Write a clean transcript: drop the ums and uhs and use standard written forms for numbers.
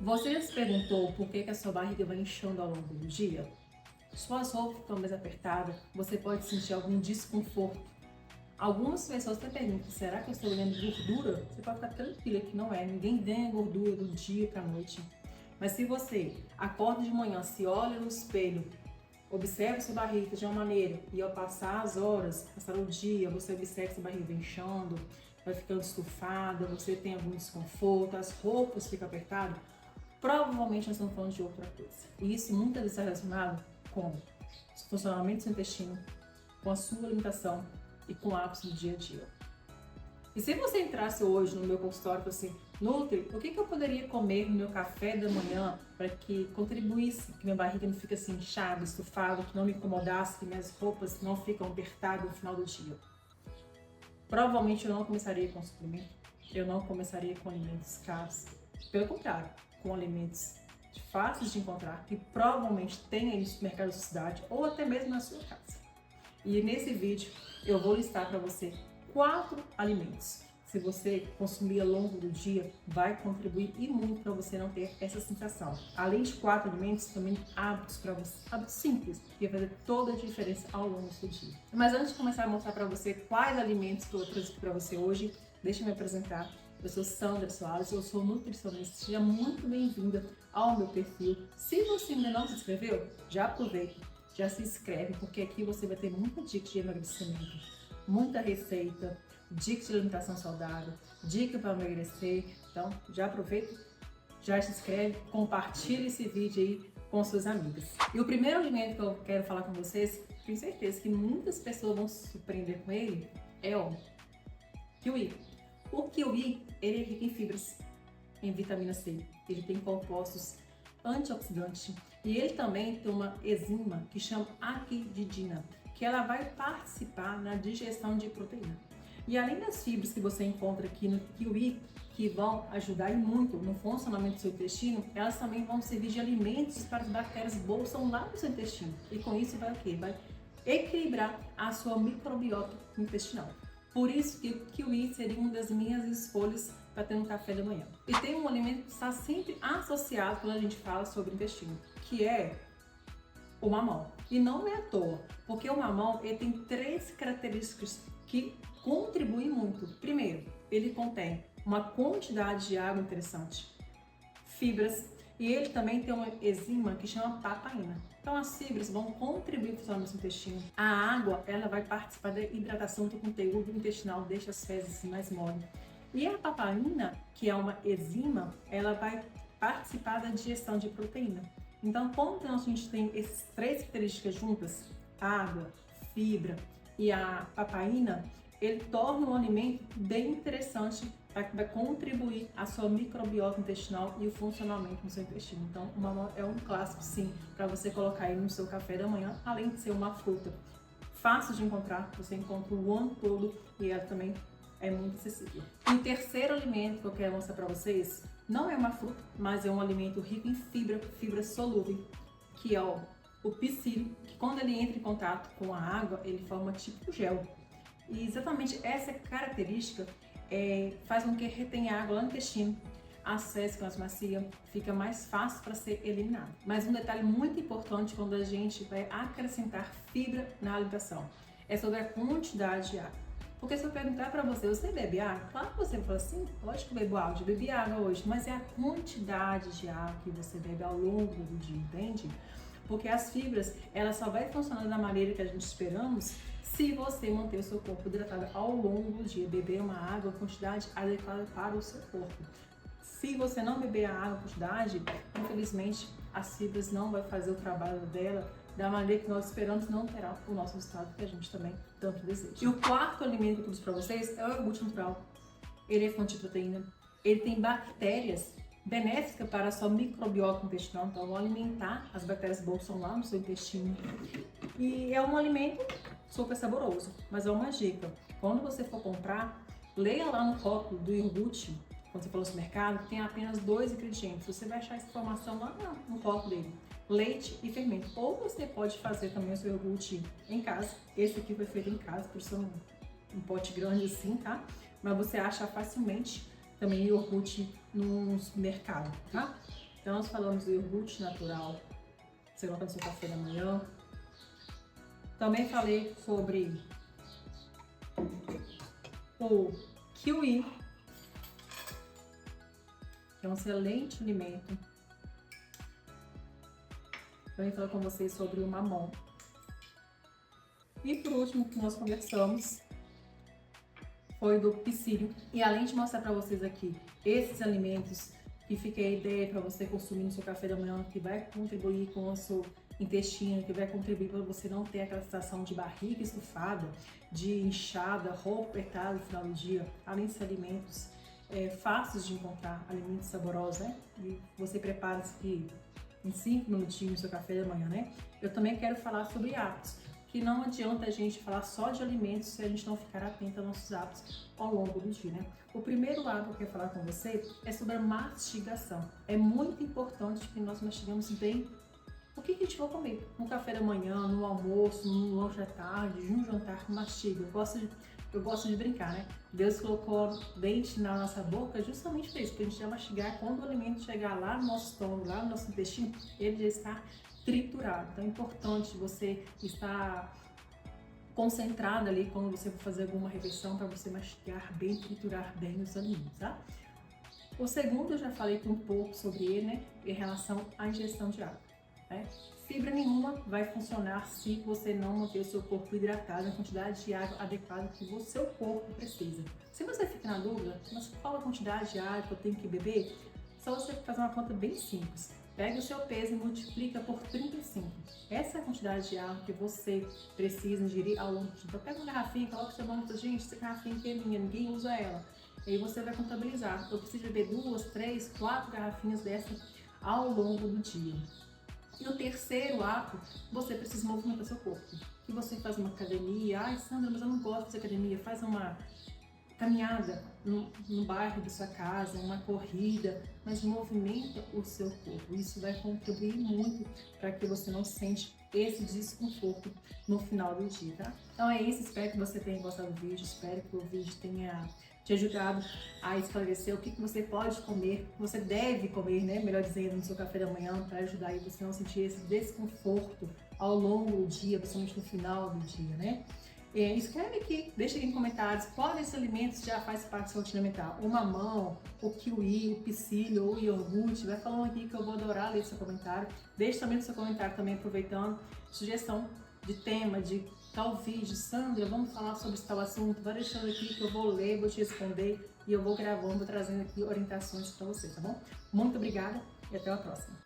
Você já se perguntou por que a sua barriga vai inchando ao longo do dia? Suas roupas ficam mais apertadas, você pode sentir algum desconforto. Algumas pessoas até perguntam, será que eu estou ganhando gordura? Você pode ficar tranquila que não é, ninguém ganha gordura do dia para a noite. Mas se você acorda de manhã, se olha no espelho, observa sua barriga de uma maneira e ao passar as horas, passar o dia, você observa sua barriga inchando, vai ficando estufada, você tem algum desconforto, as roupas ficam apertadas, provavelmente nós estamos falando de outra coisa. E isso muitas vezes está relacionado com o funcionamento do seu intestino, com a sua alimentação e com hábitos do dia a dia. E se você entrasse hoje no meu consultório e falasse assim, Nutri, o que eu poderia comer no meu café da manhã para que contribuísse, que minha barriga não fique assim inchada, estufada, que não me incomodasse, que minhas roupas não ficam apertadas no final do dia? Provavelmente eu não começaria com suplemento, eu não começaria com alimentos caros. Pelo contrário, com alimentos fáceis de encontrar, que provavelmente tem aí no supermercado da sua cidade ou até mesmo na sua casa. E nesse vídeo eu vou listar para você 4 alimentos. Se você consumir ao longo do dia, vai contribuir e muito para você não ter essa sensação. Além de 4 alimentos, também hábitos para você, hábitos simples, que vai fazer toda a diferença ao longo do seu dia. Mas antes de começar a mostrar para você quais alimentos que eu trouxe para você hoje, deixa eu me apresentar. Eu sou Sandra Soares, eu sou nutricionista. Seja muito bem-vinda ao meu perfil. Se você ainda não se inscreveu, já aproveita, já se inscreve, porque aqui você vai ter muita dica de emagrecimento, muita receita, dicas de alimentação saudável, dica para emagrecer. Então, já aproveita, já se inscreve, compartilha esse vídeo aí com suas amigas. E o primeiro alimento que eu quero falar com vocês, tenho certeza que muitas pessoas vão se surpreender com ele, é o kiwi. O kiwi, ele é rico em fibras, em vitamina C, ele tem compostos antioxidantes e ele também tem uma enzima que chama aquididina, que ela vai participar na digestão de proteína. E além das fibras que você encontra aqui no kiwi, que vão ajudar e muito no funcionamento do seu intestino, elas também vão servir de alimentos para as bactérias boas lá no seu intestino. E com isso vai o quê? Vai equilibrar a sua microbiota intestinal. Por isso que o kiwi seria uma das minhas escolhas para ter um café da manhã. E tem um alimento que está sempre associado quando a gente fala sobre intestino, que é o mamão. E não é à toa, porque o mamão ele tem 3 características que contribuem muito. Primeiro, ele contém uma quantidade de água interessante, fibras, e ele também tem uma enzima que chama papaina. Então as fibras vão contribuir para o funcionamento do intestino. A água, ela vai participar da hidratação do conteúdo intestinal, deixa as fezes assim mais moles. E a papaina, que é uma enzima, ela vai participar da digestão de proteína. Então, quando a gente tem essas 3 características juntas, água, fibra e a papaina, ele torna um alimento bem interessante para que vai contribuir a sua microbiota intestinal e o funcionamento do seu intestino. Então, o mamão é um clássico, sim, para você colocar aí no seu café da manhã, além de ser uma fruta fácil de encontrar, você encontra o ano todo e ela também é muito acessível. E o terceiro alimento que eu quero mostrar para vocês não é uma fruta, mas é um alimento rico em fibra solúvel, que é o psyllium, que quando ele entra em contato com a água, ele forma tipo gel. E exatamente essa característica faz com que retenha água lá no intestino, as fezes mais macia, fica mais fácil para ser eliminado. Mas um detalhe muito importante quando a gente vai acrescentar fibra na alimentação é sobre a quantidade de água. Porque se eu perguntar para você, você bebe água? Claro que você vai falar assim, lógico que eu bebo água, eu bebi água hoje, mas é a quantidade de água que você bebe ao longo do dia, entende? Porque as fibras, elas só vai funcionar da maneira que a gente esperamos se você manter o seu corpo hidratado ao longo do dia, beber uma água, a quantidade adequada para o seu corpo. Se você não beber a água, a quantidade, infelizmente, as fibras não vai fazer o trabalho dela da maneira que nós esperamos, não terá o nosso resultado que a gente também tanto deseja. E o quarto alimento que eu trouxe para vocês é o iogurte natural. Ele é fonte de proteína, ele tem bactérias benéficas para a sua microbiota intestinal, então vão alimentar as bactérias boas que estão lá no seu intestino. E é um alimento super saboroso, mas é uma dica. Quando você for comprar, leia lá no rótulo do iogurte, quando você for no supermercado, que tem apenas 2 ingredientes. Você vai achar essa informação lá no rótulo dele. Leite e fermento. Ou você pode fazer também o seu iogurte em casa. Esse aqui foi feito em casa, por ser um pote grande assim, tá? Mas você acha facilmente também iogurte no supermercado, tá? nós falamos do iogurte natural, você coloca no seu café da manhã. Também falei sobre o kiwi, que é um excelente alimento. Também falei com vocês sobre o mamão. E por último, que nós conversamos foi do psyllium. E além de mostrar para vocês aqui esses alimentos que fica a ideia para você consumir no seu café da manhã, que vai contribuir com o seu intestino, que vai contribuir para você não ter aquela sensação de barriga estufada, de inchada, roupa apertada no final do dia, além de alimentos fáceis de encontrar, alimentos saborosos, né? E você prepara isso aqui em 5 minutinhos no seu café da manhã, né? Eu também quero falar sobre hábitos, que não adianta a gente falar só de alimentos se a gente não ficar atento aos nossos hábitos ao longo do dia, né? O primeiro hábito que eu quero falar com você é sobre a mastigação. É muito importante que nós mastigamos bem o que a gente vai comer. No café da manhã, no almoço, no lanche da tarde, no jantar, mastiga. Eu gosto de brincar, né? Deus colocou dente na nossa boca justamente para isso, para a gente já mastigar. Quando o alimento chegar lá no nosso estômago, lá no nosso intestino, ele já está triturado. Então é importante você estar concentrado ali quando você for fazer alguma refeição para você mastigar bem, triturar bem os alimentos, tá? O segundo eu já falei um pouco sobre ele, né? Em relação à ingestão de água, né? Fibra nenhuma vai funcionar se você não manter o seu corpo hidratado na quantidade de água adequada que o seu corpo precisa. Se você fica na dúvida, mas qual a quantidade de água que eu tenho que beber? Só você fazer uma conta bem simples. Pega o seu peso e multiplica por 35. Essa é a quantidade de água que você precisa ingerir ao longo do dia. Então pega uma garrafinha, coloca o seu nome e fala, gente, essa garrafinha aqui é minha, ninguém usa ela. E aí você vai contabilizar. Eu preciso beber 2, 3, 4 garrafinhas dessa ao longo do dia. E o terceiro ato, você precisa movimentar seu corpo. Que você faz uma academia, ai Sandra, mas eu não gosto de academia, faz uma caminhada no bairro da sua casa, uma corrida, mas movimenta o seu corpo. Isso vai contribuir muito para que você não sente esse desconforto no final do dia, tá? Então é isso, espero que você tenha gostado do vídeo, espero que o vídeo tenha te ajudado a esclarecer o que você pode comer, você deve comer, né? Melhor dizendo, no seu café da manhã, para ajudar aí você a não sentir esse desconforto ao longo do dia, principalmente no final do dia, né? Escreve aqui, deixa aqui em comentários quais alimentos já faz parte da sua rotina alimentar. O mamão, o kiwi, o psyllium, o iogurte. Vai falando aqui que eu vou adorar ler seu comentário. Deixa também no seu comentário também, aproveitando, sugestão de tema, de tal vídeo. Sandra, vamos falar sobre esse tal assunto. Vai deixando aqui que eu vou ler, vou te responder e eu vou gravando, trazendo aqui orientações para você, tá bom? Muito obrigada e até a próxima.